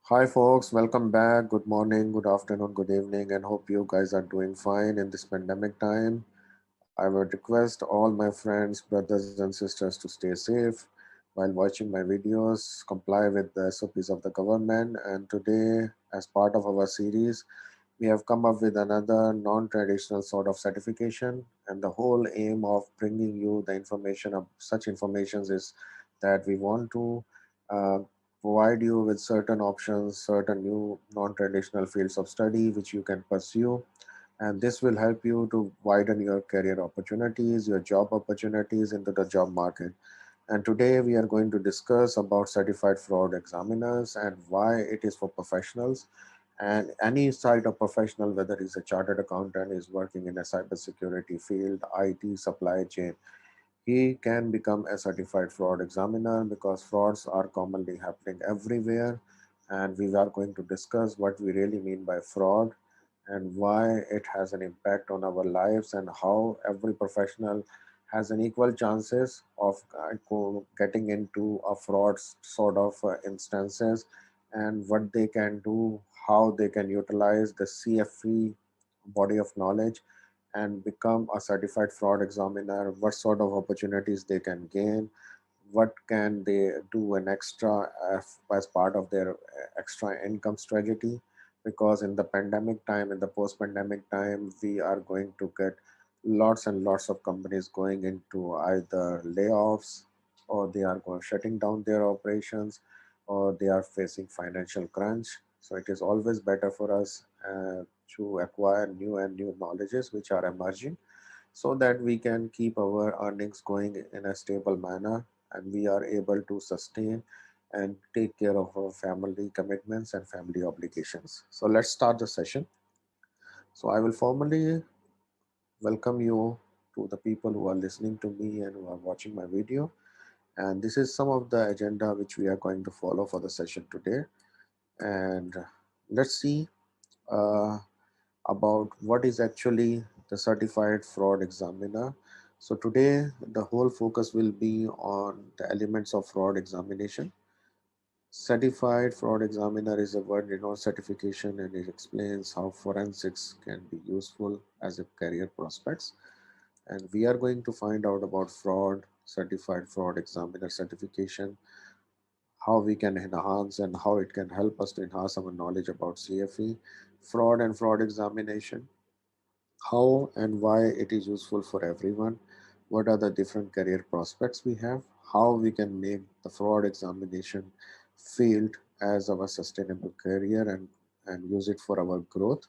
Hi, folks. Welcome back. Good morning, good afternoon, good evening, and hope you guys are doing fine in this pandemic time. I would request all my friends, brothers, and sisters to stay safe while watching my videos, comply with the SOPs of the government. And today, as part of our series, we have come up with another non-traditional sort of certification, and the whole aim of bringing you the information of such informations is that we want to uh, provide you with certain options, certain new non-traditional fields of study which you can pursue, and this will help you to widen your career opportunities, your job opportunities into the job market. And today we are going to discuss about certified fraud examiners and why it is for professionals. And any side of professional, whether he's a chartered accountant, is working in a cybersecurity field, IT, supply chain, he can become a certified fraud examiner because frauds are commonly happening everywhere. And we are going to discuss what we really mean by fraud and why it has an impact on our lives and how every professional has an equal chances of getting into a fraud sort of instances, and what they can do, how they can utilize the CFE body of knowledge and become a certified fraud examiner, what sort of opportunities they can gain, what can they do an extra as part of their extra income strategy. Because in the pandemic time, in the post-pandemic time, we are going to get lots and lots of companies going into either layoffs, or they are going shutting down their operations, or they are facing financial crunch. So it is always better for us to acquire new and new knowledges which are emerging, so that we can keep our earnings going in a stable manner, and we are able to sustain and take care of our family commitments and family obligations. So let's start the session. So I will formally welcome you to the people who are listening to me and who are watching my video. And this is some of the agenda which we are going to follow for the session today. And let's see uh, about what is actually the certified fraud examiner. So today the whole focus will be on the elements of fraud examination. Certified fraud examiner is a word renowned certification, and it explains how forensics can be useful as a career prospects. And we are going to find out about fraud, certified fraud examiner certification, how we can enhance and how it can help us to enhance our knowledge about CFE, fraud and fraud examination, how and why it is useful for everyone, what are the different career prospects we have, how we can make the fraud examination field as our sustainable career, and use it for our growth.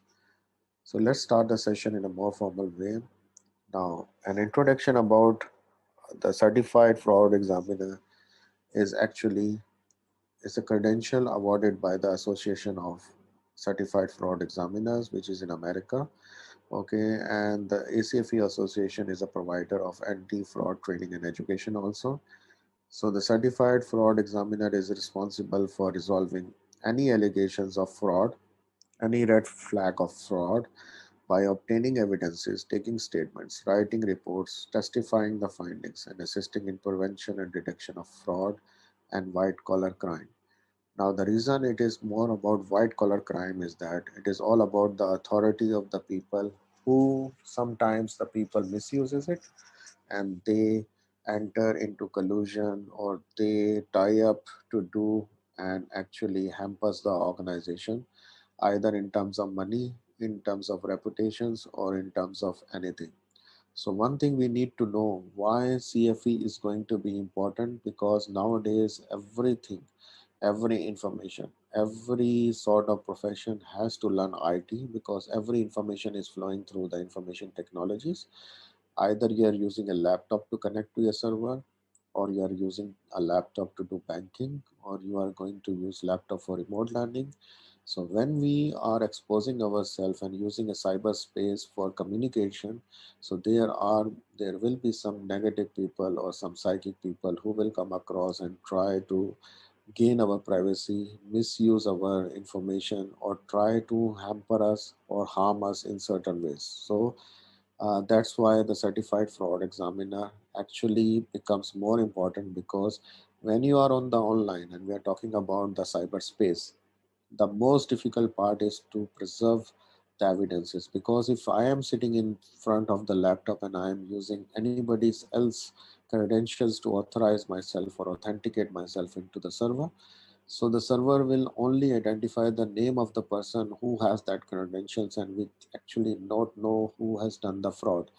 So let's start the session in a more formal way. Now, an introduction about the certified fraud examiner is actually is a credential awarded by the Association of Certified Fraud Examiners, which is in America. Okay, and the ACFE Association is a provider of anti-fraud training and education also. So the certified fraud examiner is responsible for resolving any allegations of fraud, any red flag of fraud, by obtaining evidences, taking statements, writing reports, testifying the findings, and assisting in prevention and detection of fraud and white collar crime. Now, the reason it is more about white collar crime is that it is all about the authority of the people, who sometimes the people misuses it, and they enter into collusion, or they tie up to do and actually hampers the organization, either in terms of money, in terms of reputations, or in terms of anything. So one thing we need to know why CFE is going to be important, because nowadays every information, every sort of profession has to learn IT, because every information is flowing through the information technologies. Either you are using a laptop to connect to a server, or you are using a laptop to do banking, or you are going to use laptop for remote learning. So when we are exposing ourselves and using a cyberspace for communication, so there will be some negative people or some psychic people who will come across and try to gain our privacy, misuse our information, or try to hamper us or harm us in certain ways. So that's why the certified fraud examiner actually becomes more important, because when you are on the online and we are talking about the cyberspace, The most difficult part is to preserve the evidences, because if I am sitting in front of the laptop and I am using anybody's else credentials to authorize myself or authenticate myself into the server, so the server will only identify the name of the person who has that credentials and we actually not know who has done the fraud.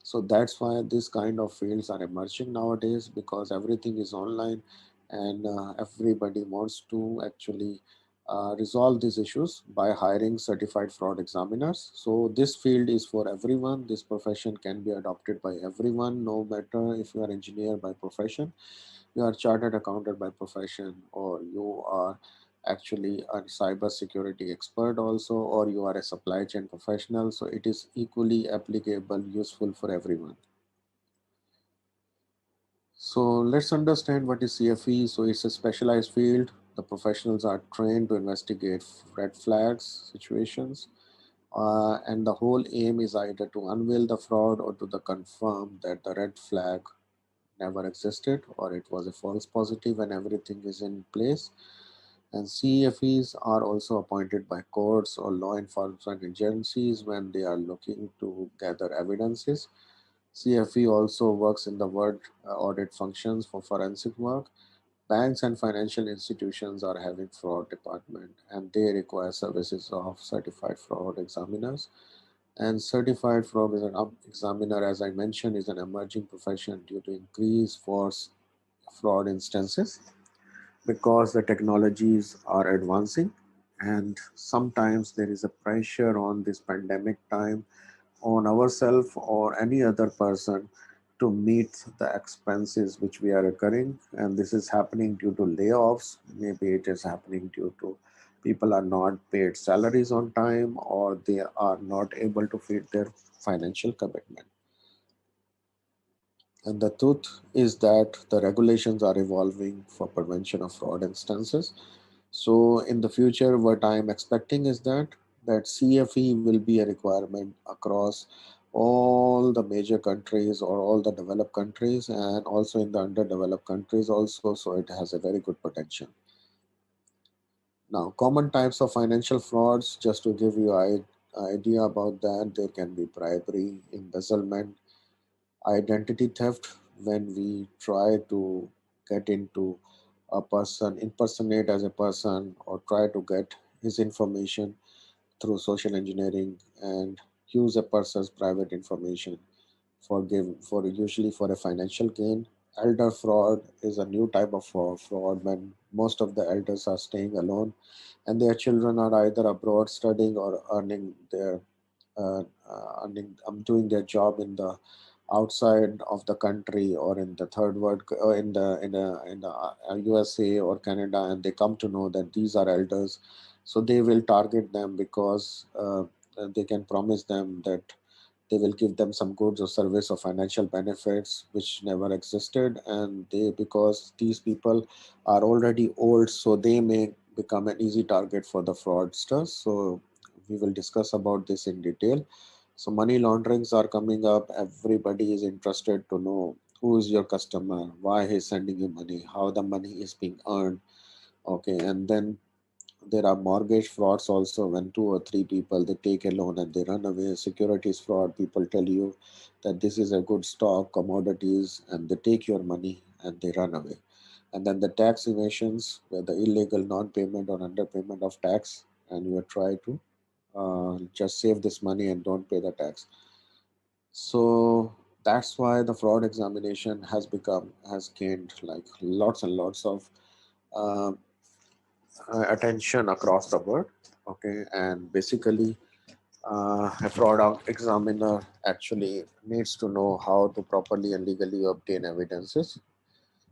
So that's why this kind of fields are emerging nowadays, because everything is online and everybody wants to actually resolve these issues by hiring certified fraud examiners. So this field is for everyone. This profession can be adopted by everyone, no matter if you are engineer by profession, you are chartered accountant by profession, or you are actually a cyber security expert also, or you are a supply chain professional. So it is equally applicable, useful for everyone. So let's understand what is CFE. So it's a specialized field. The professionals are trained to investigate red flags situations, and the whole aim is either to unveil the fraud or to the confirm that the red flag never existed or it was a false positive and everything is in place. And CFEs are also appointed by courts or law enforcement agencies when they are looking to gather evidences. CFE also works in the word audit functions for forensic work. Banks and financial institutions are having fraud department and they require services of certified fraud examiners. And certified fraud examiner, as I mentioned, is an emerging profession due to increase for fraud instances, because the technologies are advancing and sometimes there is a pressure on this pandemic time on ourselves or any other person to meet the expenses which we are incurring, and this is happening due to layoffs, maybe it is happening due to people are not paid salaries on time or they are not able to feed their financial commitment. And the truth is that the regulations are evolving for prevention of fraud instances. So in the future, what I am expecting is that CFE will be a requirement across all the major countries or all the developed countries and also in the underdeveloped countries also. So it has a very good potential. Now, common types of financial frauds, just to give you an idea about that, there can be bribery, embezzlement, identity theft, when we try to get into a person, impersonate as a person, or try to get his information through social engineering and use a person's private information for usually for a financial gain. Elder fraud is a new type of fraud when most of the elders are staying alone and their children are either abroad studying or earning their doing their job in the outside of the country or in the third world or in the USA or Canada, and they come to know that these are elders, so they will target them because they can promise them that they will give them some goods or service or financial benefits which never existed, and they, because these people are already old, so they may become an easy target for the fraudsters. So we will discuss about this in detail. So money launderings are coming up. Everybody is interested to know who is your customer, why he's sending you money, how the money is being earned. Okay, and then there are mortgage frauds also, when two or three people they take a loan and they run away. Securities fraud, people tell you that this is a good stock, commodities, and they take your money and they run away. And then the tax evasions, where the illegal non-payment or underpayment of tax, and you try to just save this money and don't pay the tax. So that's why the fraud examination has gained like lots and lots of uh, attention across the world. Okay, and basically a fraud examiner actually needs to know how to properly and legally obtain evidences,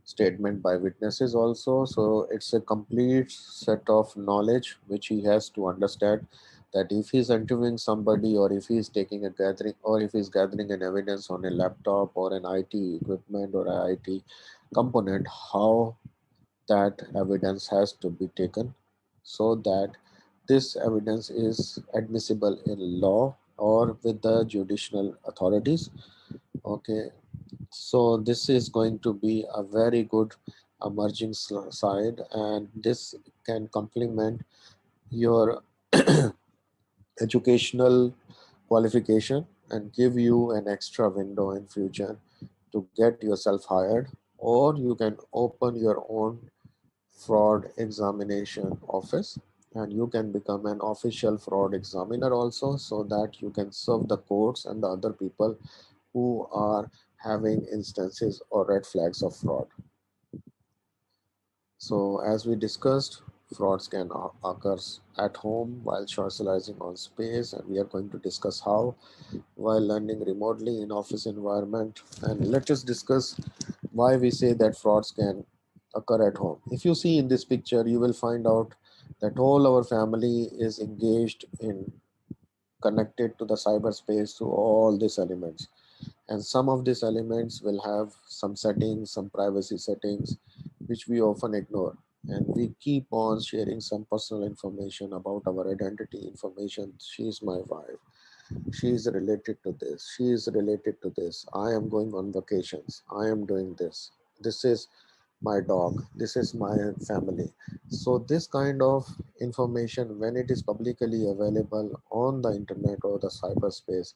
statement by witnesses also. So it's a complete set of knowledge which he has to understand, that if he's interviewing somebody or if he's taking a gathering or if he's gathering an evidence on a laptop or an IT equipment or an IT component, how that evidence has to be taken so that this evidence is admissible in law or with the judicial authorities. Okay, so this is going to be a very good emerging side, and this can complement your educational qualification and give you an extra window in future to get yourself hired, or you can open your own fraud examination office and you can become an official fraud examiner also, so that you can serve the courts and the other people who are having instances or red flags of fraud. So, as we discussed, frauds can occur at home while socializing on space, and we are going to discuss how while learning remotely in office environment. And let's just discuss why we say that frauds can occur at home. If you see in this picture, you will find out that all our family is engaged in connected to the cyberspace through all these elements, and some of these elements will have some settings, some privacy settings, which we often ignore. And we keep on sharing some personal information about our identity information. She is my wife, she is related to this, she is related to this, I am going on vacations, I am doing this, this is my dog, this is my family. So this kind of information, when it is publicly available on the internet or the cyberspace,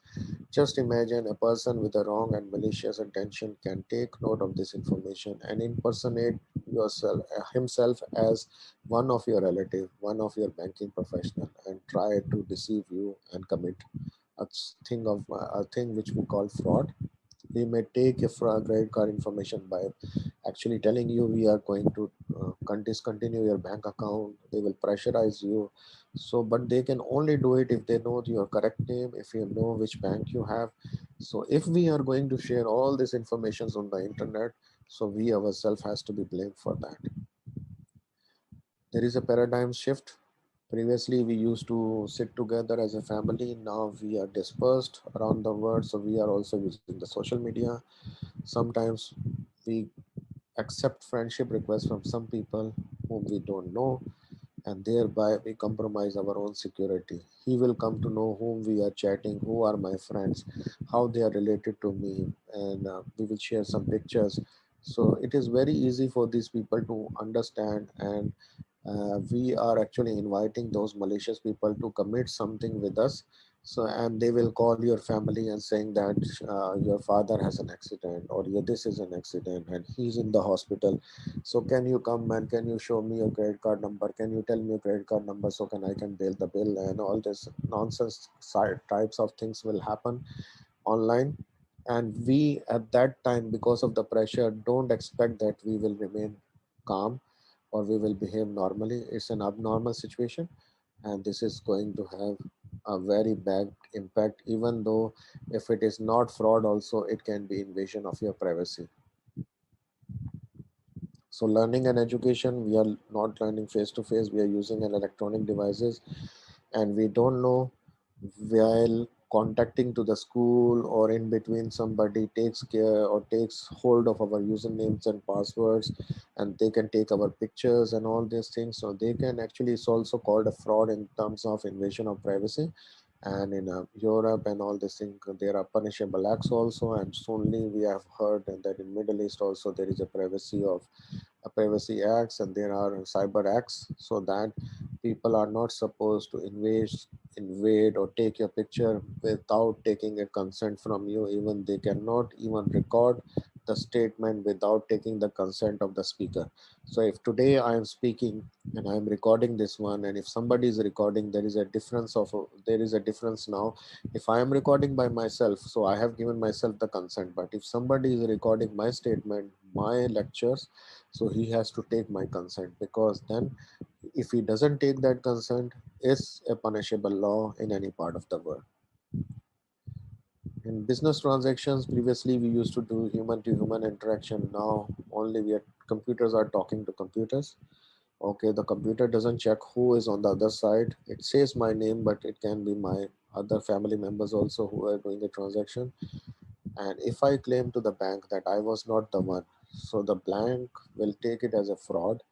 just imagine a person with a wrong and malicious intention can take note of this information and impersonate yourself himself as one of your relative, one of your banking professional, and try to deceive you and commit a thing which we call fraud. We may take a credit card information by actually telling you we are going to discontinue your bank account. They will pressurize you. So, but they can only do it if they know your correct name, if you know which bank you have. So, if we are going to share all this information on the internet, so we ourselves has to be blamed for that. There is a paradigm shift. Previously, we used to sit together as a family. Now we are dispersed around the world. So we are also using the social media. Sometimes we accept friendship requests from some people whom we don't know, and thereby we compromise our own security. He will come to know whom we are chatting, who are my friends, how they are related to me, and we will share some pictures. So it is very easy for these people to understand, and we are actually inviting those malicious people to commit something with us. So, and they will call your family and saying that your father has an accident, or this is an accident and he's in the hospital. So can you come and can you show me your credit card number? Can you tell me your credit card number so can I can bail the bill? And all this nonsense types of things will happen online. And we at that time, because of the pressure, don't expect that we will remain calm or we will behave normally. It's an abnormal situation, and this is going to have a very bad impact. Even though if it is not fraud also, it can be invasion of your privacy. So learning and education, we are not learning face to face, we are using an electronic devices, and we don't know while contacting to the school or in between somebody takes care or takes hold of our usernames and passwords, and they can take our pictures and all these things. So they can actually, it's also called a fraud in terms of invasion of privacy. And in Europe and all this thing, there are punishable acts also. And soonly we have heard that in Middle East also there is a privacy acts, and there are cyber acts, so that people are not supposed to invade or take your picture without taking a consent from you. Even they cannot even record the statement without taking the consent of the speaker. So if today I am speaking and I am recording this one, and if somebody is recording, there is a difference now. If I am recording by myself, so I have given myself the consent, but if somebody is recording my statement, my lectures, so he has to take my consent, because then if he doesn't take that consent, it's a punishable law in any part of the world. In business transactions, previously we used to do human to human interaction. Now only computers are talking to computers. Okay, the computer doesn't check who is on the other side. It says my name, but it can be my other family members also who are doing the transaction. And if I claim to the bank that I was not the one, so the bank will take it as a fraud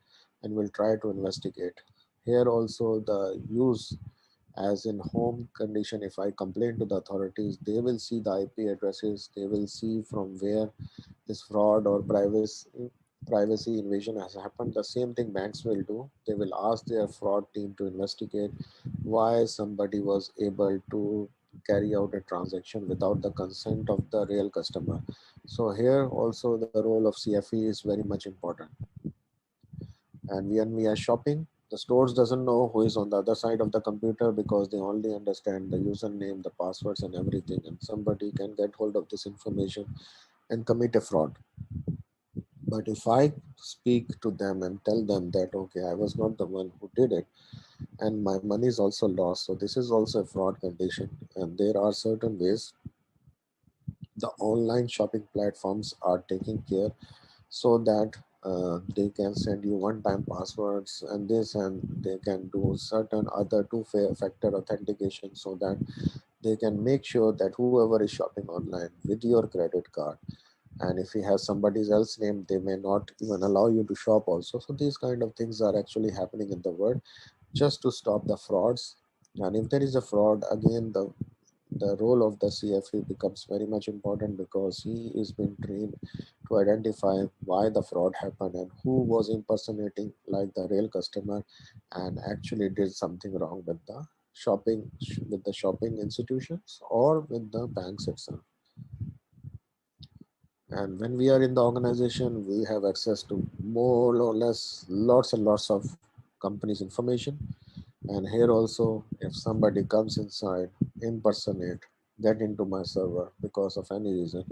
and will try to investigate. Here also the use, as in home condition, if I complain to the authorities, they will see the IP addresses, they will see from where this fraud or privacy privacy invasion has happened, the same thing banks will do. They will ask their fraud team to investigate why somebody was able to carry out a transaction without the consent of the real customer. So here also the role of CFE is very much important. And when we are shopping, the stores doesn't know who is on the other side of the computer because they only understand the username, the passwords and everything, and somebody can get hold of this information and commit a fraud. But if I speak to them and tell them that, okay, I was not the one who did it and my money is also lost, so this is also a fraud condition. And there are certain ways the online shopping platforms are taking care so that they can send you one-time passwords and this, and they can do certain other two-factor authentication so that they can make sure that whoever is shopping online with your credit card, and if he has somebody else's name, they may not even allow you to shop also. So these kind of things are actually happening in the world just to stop the frauds. And if there is a fraud, again the role of the CFE becomes very much important because he is being trained to identify why the fraud happened and who was impersonating like the real customer and actually did something wrong with the shopping institutions or with the banks itself. And when we are in the organization, we have access to more or less lots and lots of companies information. And here also, if somebody comes inside, impersonate, get into my server because of any reason,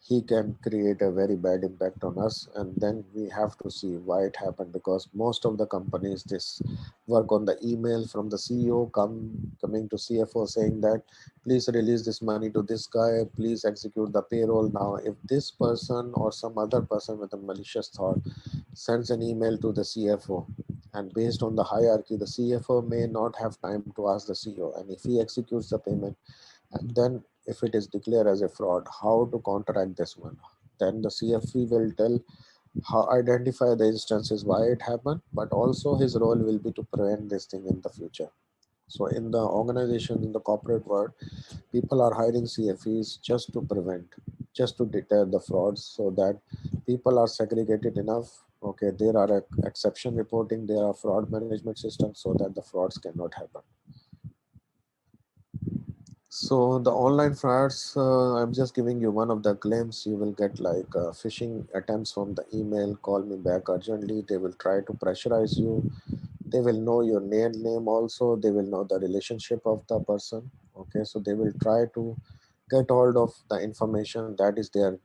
he can create a very bad impact on us. And then we have to see why it happened, because most of the companies this work on the email from the CEO coming to CFO saying that please release this money to this guy, please execute the payroll now. If this person or some other person with a malicious thought sends an email to the CFO, and based on the hierarchy, the CFO may not have time to ask the CEO, and if he executes the payment, and then if it is declared as a fraud, how to counteract this one? Then the CFE will tell how identify the instances why it happened, but also his role will be to prevent this thing in the future. So in the organization, in the corporate world, people are hiring CFEs just to prevent, just to deter the frauds, so that people are segregated enough. Okay, there are exception reporting, there are fraud management systems so that the frauds cannot happen. So the online frauds, I'm just giving you one of the glimpse. You will get like phishing attempts from the email, call me back urgently. They will try to pressurize you. They will know your name also. They will know the relationship of the person. Okay, so they will try to get hold of the information that is their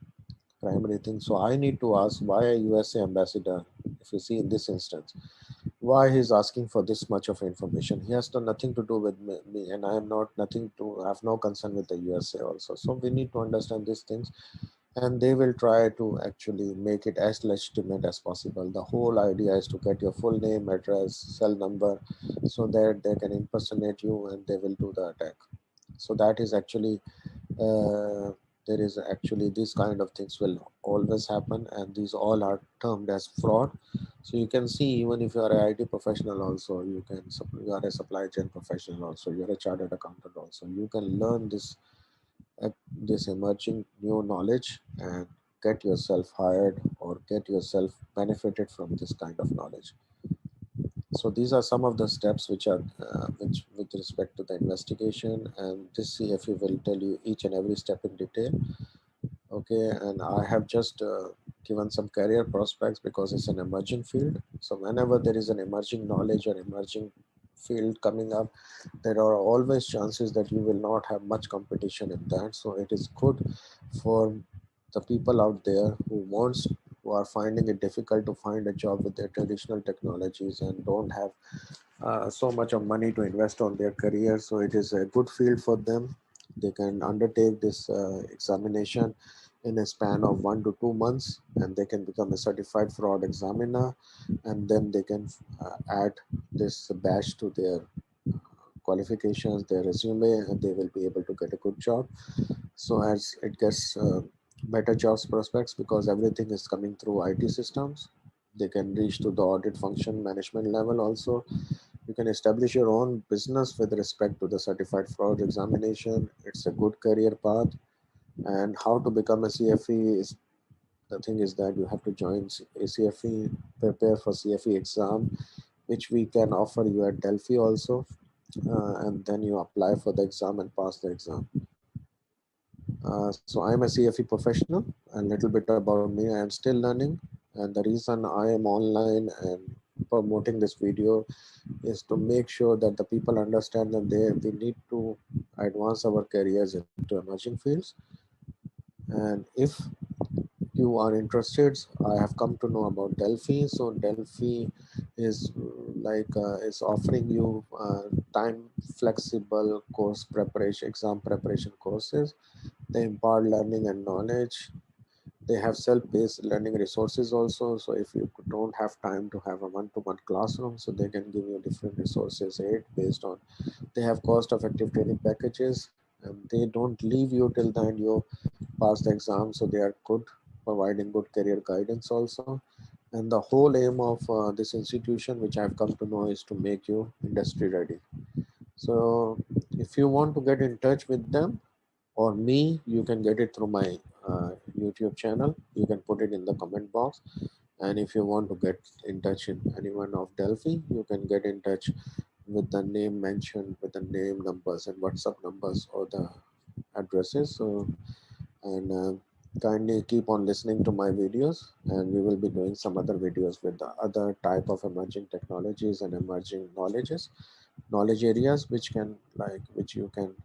primary thing. So I need to ask why a USA ambassador, if you see in this instance, why he's asking for this much of information. He has done nothing to do with me, and I am not nothing to have no concern with the USA also. So we need to understand these things, and they will try to actually make it as legitimate as possible. The whole idea is to get your full name, address, cell number, so that they can impersonate you and they will do the attack. So that is actually uh, there is actually these kind of things will always happen, and these all are termed as fraud. So you can see, even if you are an IT professional also, you are a supply chain professional also, you are a chartered accountant also, you can learn this emerging new knowledge and get yourself hired or get yourself benefited from this kind of knowledge. So these are some of the steps which are which with respect to the investigation, and this CFE will tell you each and every step in detail. Okay, and I have just given some career prospects because it's an emerging field. So whenever there is an emerging knowledge or emerging field coming up, there are always chances that you will not have much competition in that. So it is good for the people out there who are finding it difficult to find a job with their traditional technologies and don't have so much of money to invest on their career. So it is a good field for them. They can undertake this examination in a span of 1 to 2 months, and they can become a certified fraud examiner, and then they can add this badge to their qualifications, their resume, and they will be able to get a good job. So as it gets better jobs prospects, because everything is coming through IT systems, they can reach to the audit function management level also. You can establish your own business with respect to the certified fraud examination. It's a good career path. And how to become a CFE is The thing is that you have to join ACFE, prepare for CFE exam, which we can offer you at Delphi also, and then you apply for the exam and pass the exam. So I'm a CFE professional. A little bit about me: I am still learning, and the reason I am online and promoting this video is to make sure that the people understand that we need to advance our careers into emerging fields. And if you are interested, I have come to know about Delphi. So Delphi is is offering you time flexible course preparation, exam preparation courses. They impart learning and knowledge. They have self-paced learning resources also. So if you don't have time to have a one-to-one classroom, so they can give you different resources aid based on. They have cost-effective training packages, and they don't leave you till the end you pass the exam. So they are good, providing good career guidance also. And the whole aim of this institution, which I've come to know, is to make you industry ready. So if you want to get in touch with them or me, you can get it through my YouTube channel. You can put it in the comment box. And if you want to get in touch in anyone of Delphi, you can get in touch with the name mentioned, with the name numbers and WhatsApp numbers or the addresses. So, and kindly keep on listening to my videos, and we will be doing some other videos with the other type of emerging technologies and emerging knowledge areas, which you can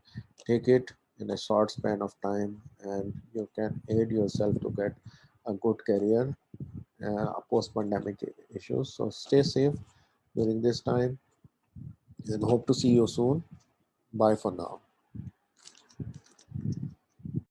take it in a short span of time, and you can aid yourself to get a good career post pandemic issues. So stay safe during this time, and hope to see you soon. Bye for now.